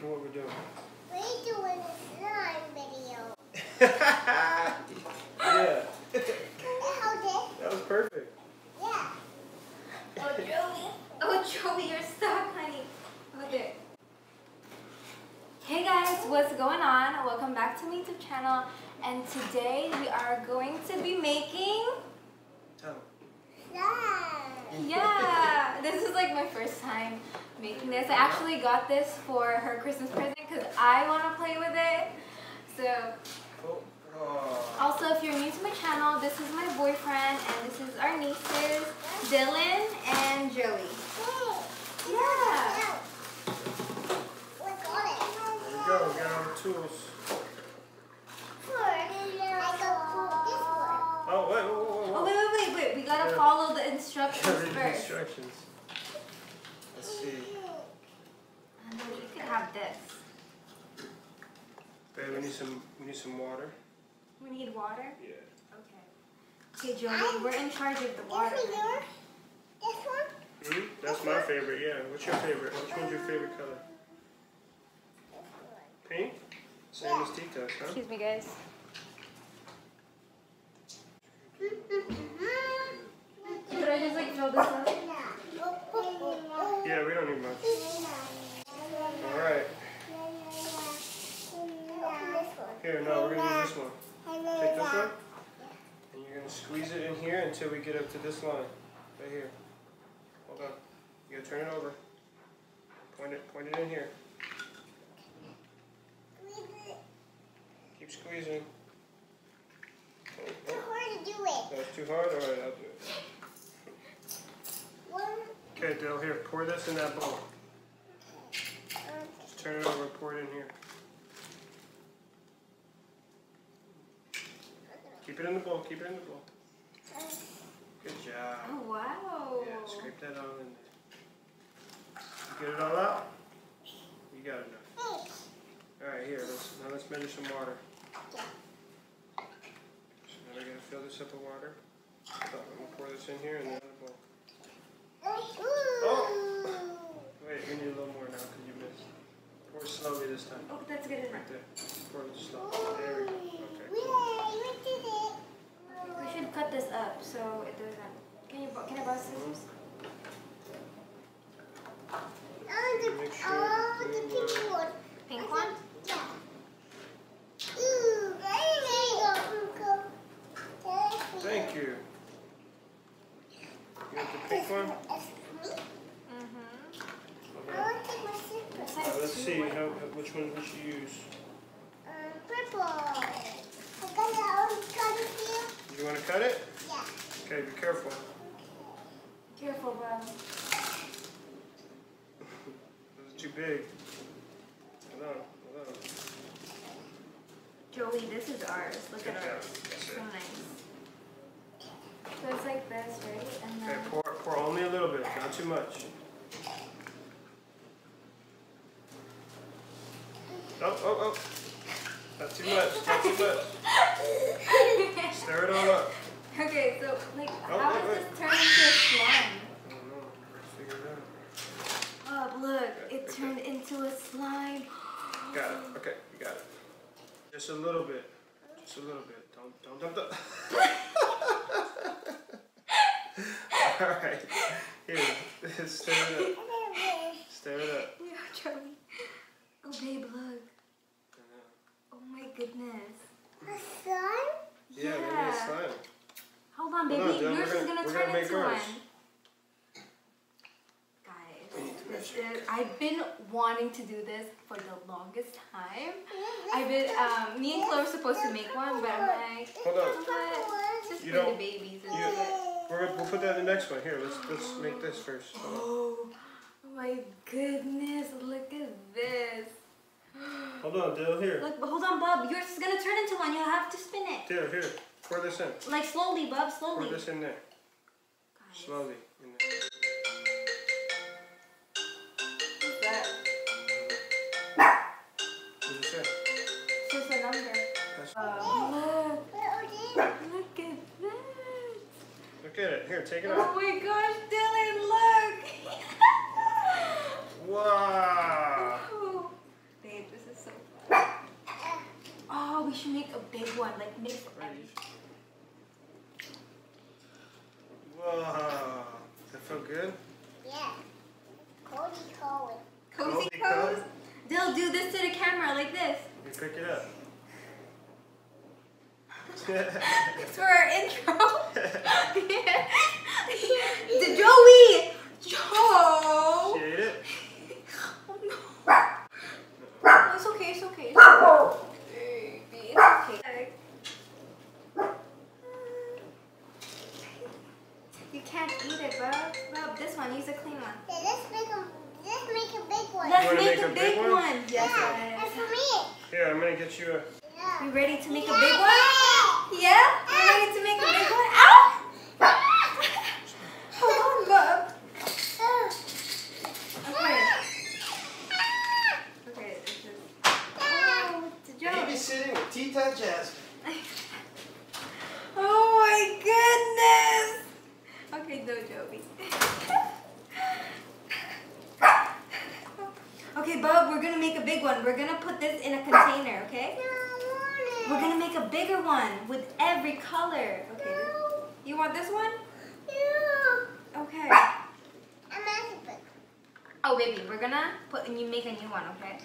for what we're doing? We're doing a slime video. Yeah. That was perfect. Yeah. Oh, Joey, you're stuck, honey. Okay. Hey guys, what's going on? Welcome back to my YouTube channel. And today we are going to be making... Slime. Yeah, this is like my first time making this. I actually got this for her Christmas present because I want to play with it. So, also if you're new to my channel, this is my boyfriend and this is our nieces, Dylan and Joey. Yeah. We got it. There we go, we got our tools. Oh, wait. Oh, wait. We gotta follow the instructions Read the first. instructions. Let's see. And then you can have this. Babe, we need some water. We need water? Yeah. Okay, Joey, we're in charge of the water. This one? That's my favorite, yeah. What's your favorite? Which one's your favorite color? Pink? Same as Tita's, huh? Excuse me, guys. Should I just like fill this up? Yeah, we don't need much. Alright. Here, no, we're going to use this one. Take this one. And you're going to squeeze it in here until we get up to this line. Right here. Hold on. You got to turn it over. Point it in here. Keep squeezing. Too hard to do it. That's too hard? Alright, I'll do it. Okay, Dale, here, pour this in that bowl. Just turn it over and pour it in here. Keep it in the bowl, keep it in the bowl. Good job. Oh, wow. Yeah, scrape that all in there. You get it all out? You got enough. Alright, here, let's measure some water. So now we're going to fill this up with water. I'm going to pour this in here and then in the bowl. Oh! Wait, we need a little more now because you missed. Pour slowly this time. Oh, that's good enough. Right there. Pour it slowly. There we go. Okay, cool. We should cut this up so it doesn't... Can I borrow scissors? Make sure the pink one. Pink one? Yeah. Thank you. You want the pink one? Let's see which one we should use. Purple. You want to cut it? Yeah. Okay, be careful. Careful, bro. This is too big. Hold on. Joey, this is ours. Look at Yeah, ours. that's So it. nice. So it's like this, right? And Okay, then... pour only a little bit, not too much. Oh. Not too much. Stir it all up. Okay, so like, how does wait. this turn into a slime? I don't know. Let's figure it out. Oh, look, it turned into a slime. Got it. Okay, you got it. Just a little bit. Don't dump the... Alright. Here, stir it up. Stir it up. Yeah, Joey. Oh, babe, look. Oh my goodness. Slime? Yeah, maybe it's slime. Hold on, baby. Hold on, Dylan, Yours is gonna turn make into ours. one. Guys, I've been wanting to do this for the longest time. Me and Chloe were supposed to make one, but I'm like, Hold on. what? Just You for the don't- babies. We'll put that in the next one. Here, let's make this first. Oh my goodness, look at this. Hold on, Dill, here. Look, hold on, Bub. Yours is gonna turn into one. You'll have to spin it. Dill, here. Pour this in. Like slowly, Bub, slowly. Pour this in there. Guys, Slowly. In there. what's that? What did you say? It's just a number. That's Look at this. Look at it. Here, take it Oh out. my gosh, Dylan, look. Wow. should make a big one, like make. Whoa, does that feel good? Yeah. Cozy cold. Cozy cozy. They'll do this to the camera like this. You pick it up. It's for our intro. The Joey! Joe! She ate it? Oh, no. It's okay, it's okay. It's okay. Baby, it's okay. You can't eat it, bro. Bro, this one, use a clean one. Yeah, let's make a big one. Let's You wanna make a big one. Yes, Yeah, and for me. Here, I'm gonna get you a... Yeah. You ready to make a big one? Yeah? You ready to make a big one? Ow! Hold on, bub. Okay. Okay, this is... Oh, it's a joke. Babysitting with Tita Jasmine. Oh my goodness! Okay, no, Joey. Okay, Bub, we're gonna make a big one. We're gonna put this in a container, okay? We're gonna make a bigger one with every color. Okay. You want this one? Yeah. Okay. I'm asking. Oh, baby, we're gonna put and you make a new one, okay?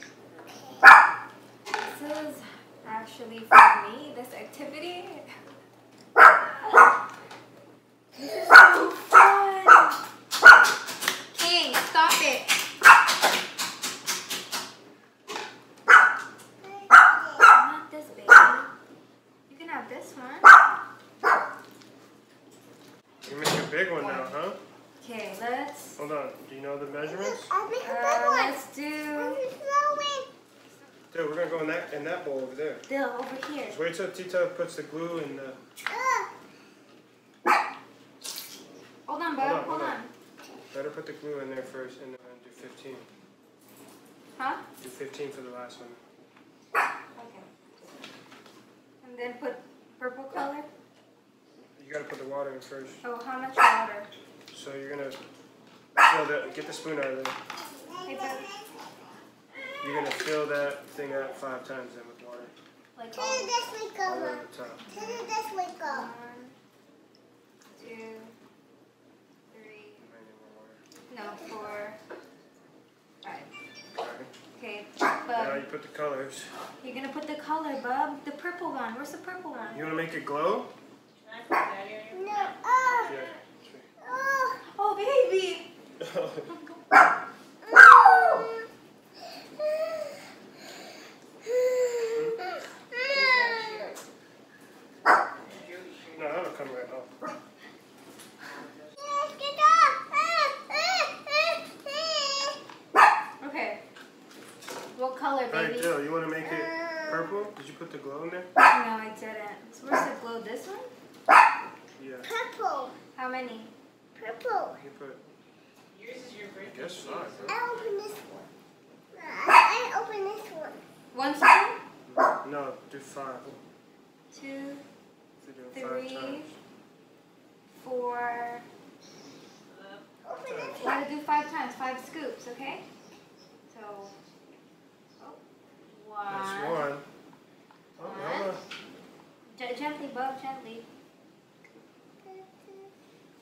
This is actually for me. This activity. This is so fun. King, stop it. Not this, baby. You can have this one. You make a big one now, huh? Okay, let's. Hold on. Do you know the measurements? I'll make a big one. Let's do. Dude, we're gonna go in that bowl over there. Bill over here. Just wait till Tita puts the glue in the... Hold on, Bub. Hold on. Better put the glue in there first and then do 15. Huh? Do 15 for the last one. Okay. And then put purple color. You gotta put the water in first. Oh, how much water? So you're gonna fill that. Get the spoon out of there. Hey, Bub. You're gonna fill that thing out 5 times then with water. Like Turn all. this way, All the way go. to the top. Turn this way, go. 1, 2, 3. Might need more water. No, 4, 5. Okay. Okay, Now you Bub. put the colors. You're gonna put the color, Bub. The purple one. Where's the purple one? You wanna make it glow? No. Oh. Yeah. Oh. Oh, baby. No, that'll come right off. Okay. What color, Alright, baby? Jill, you wanna make it purple? Did you put the glow in there? No, I didn't. So where's the glow? This one? Yeah. Purple. How many? Purple. You put, Yours is your birthday. I guess 5, right? I open this one. I open this one. One spoon? No, do 5. 2, If you're doing 5 3, times. 4. Open this You one. gotta do 5 times, 5 scoops, okay? So, oh, That's 1. 1. Oh, hold on. Gently, Bub, gently.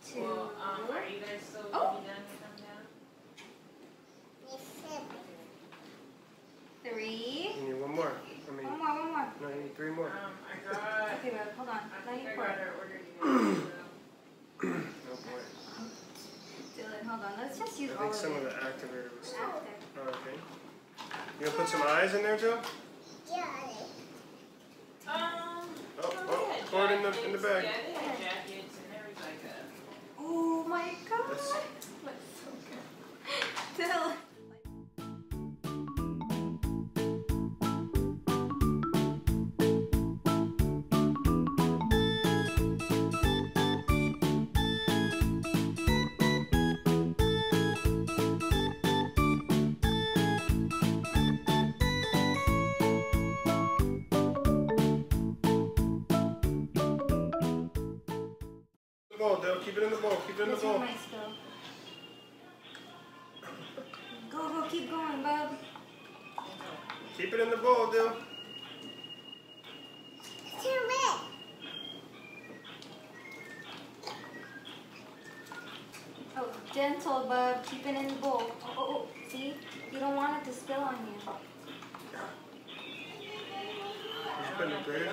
2. Well, are you guys still Oh. gonna be done to come down? 3. You need one more. I mean, One more. no, you need 3 more. I got. Okay, Bub, hold on. I Let think me I pour got it. our order together. So. Oh boy. Dylan, hold on. Let's just use I all think of some of it. the activator was still. After. Oh, okay. You gonna put some eyes in there, Joe? Yeah. Oh, pour it in the bag. Yeah, they had jackets and there was like a. Oh my god. That's- That's so good. Dylan. The bowl, Dale. Keep it in the bowl. Keep it in the This one bowl. might spill. Go, keep going, Bub. Keep it in the bowl, Dale. gentle, bub. Keep it in the bowl. Oh, see? You don't want it to spill on you. Just put in the grater.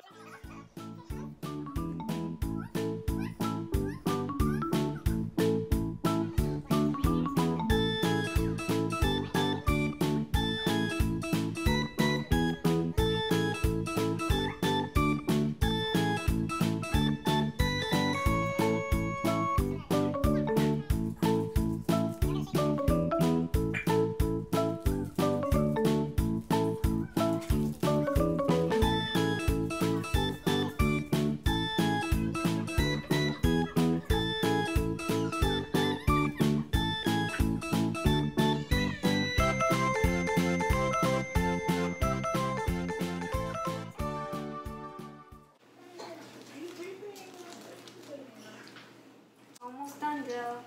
Almost done, Jill.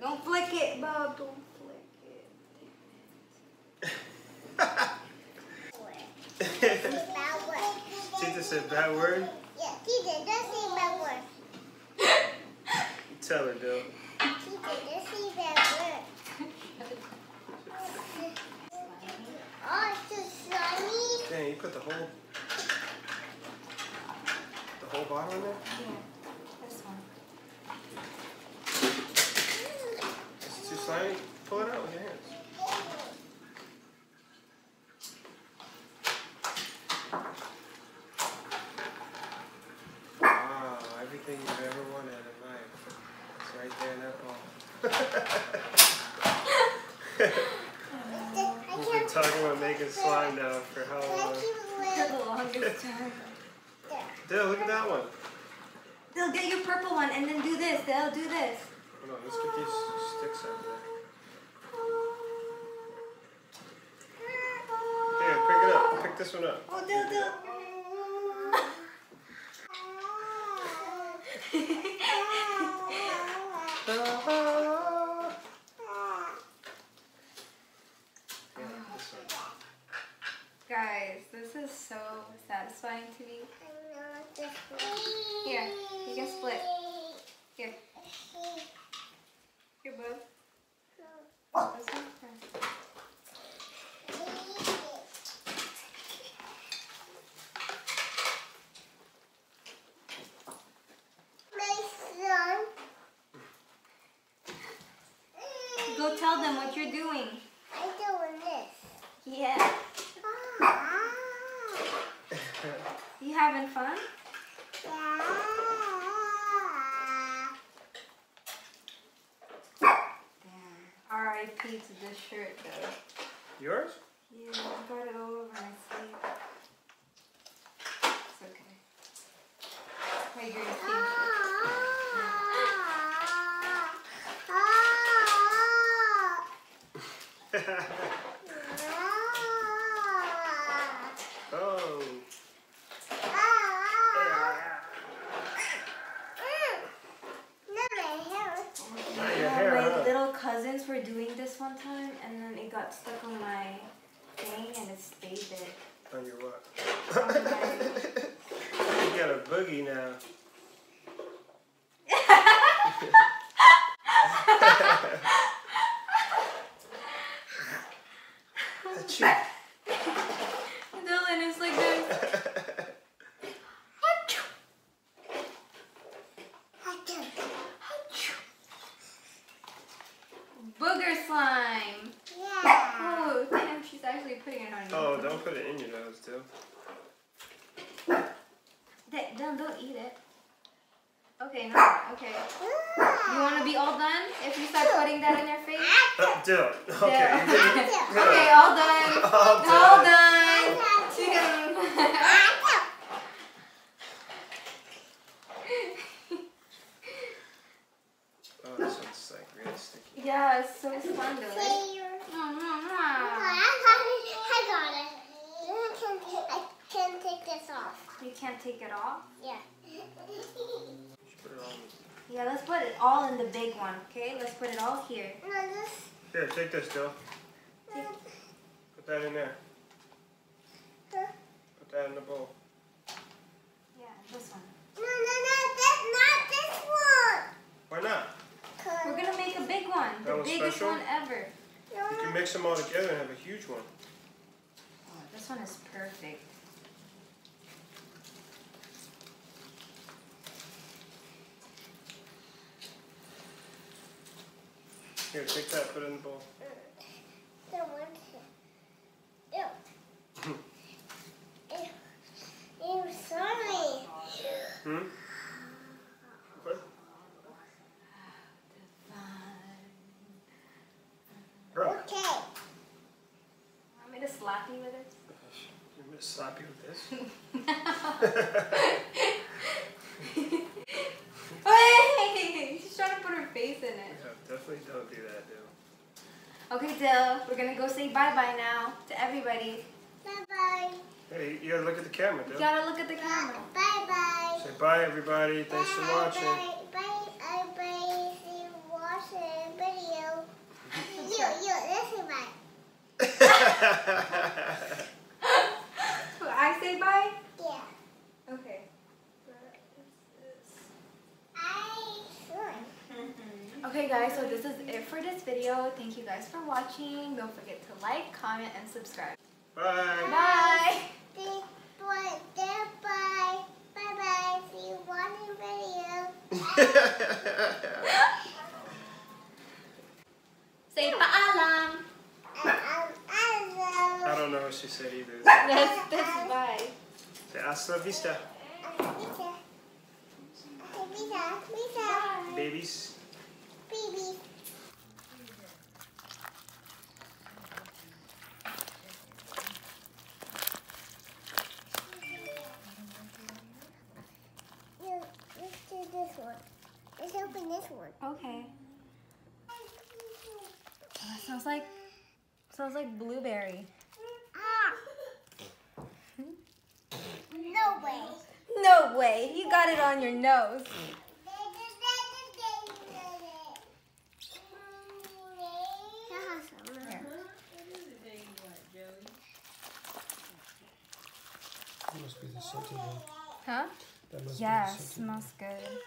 Don't flick it, bub. Don't flick it. Bad word. Tita said bad word? Yeah, Tita, don't say bad word. Tell her, Dill. Tita, don't say bad word. Oh, it's too slimy. Dang, you put the whole bottle in there? Here, this one. It's too slimy? Pull it out with your hands. Wow, everything you've ever wanted in life. It's right there in that ball. We've been talking about making slime now for how long? For the longest time. Dill, look at that one. They'll get your purple one and then do this. They'll do this. Hold on, let's get these sticks out of there. Here, pick it up. Pick this one up. Oh, they'll. Guys, this is so satisfying to me. Here, you can split. Here. Here, bub. This one first. Go tell them what you're doing. I'm doing this. Yeah. You having fun? R.I.P. to this shirt, though. Yours? Yeah, I got it all over my sleeve. It's okay. Wait, you're gonna Oh. Not your hair, my huh? little cousins were doing this one time, and then it got stuck on my thing, and it stayed there. On your what? On my... You got a boogie now. Achoo. Dylan is like this. Booger slime. Yeah. Oh, damn, she's actually putting it on you. Oh, don't put it in your nose, too. Don't eat it. Okay, no, okay. You want to be all done if you start putting that in your face? Dill. Okay. Okay, all done. All done. Oh, this one's like really sticky. Yeah, it's so fun though. I got it. I can take this off. You can't take it off? Yeah. Just put it all in. Yeah, let's put it all in the big one, okay? Let's put it all here. No, this. Here, take this, Dill. Put that in there. Put that in the bowl. Yeah, this one. No, that's not this one. Why not? We're gonna make a big one. That The was big biggest one ever. You can mix them all together and have a huge one. Oh, this one is perfect. Here, take that, put it in the bowl. I'm sorry. Hmm? What? Bro. Okay. Want me to slap you with it? You want me to slap you with this? Hey! She's trying to put her face in it. Yeah, definitely don't do that, Dill. Okay, Dill, we're gonna go say bye-bye now to everybody. Bye-bye. Hey, you gotta look at the camera, Dill. You gotta look at the camera. Bye-bye. Say bye, everybody. Thanks for watching. Bye, everybody. See you watching video. Listen, bye. I say bye? Yeah. Okay. Okay guys, so this is it for this video. Thank you guys for watching. Don't forget to like, comment, and subscribe. Bye. Bye! Bye. Bye-bye. See you watching video. Say paalam! I don't know what she said either. That's bye. Say hasta la vista, babies. Baby. Let's do this one. Let's open this one. Okay. Oh, it smells like blueberry. Ah! No way. No way, you got it on your nose. That must be the scented one. Huh? That must Yeah, be the scented one. smells good.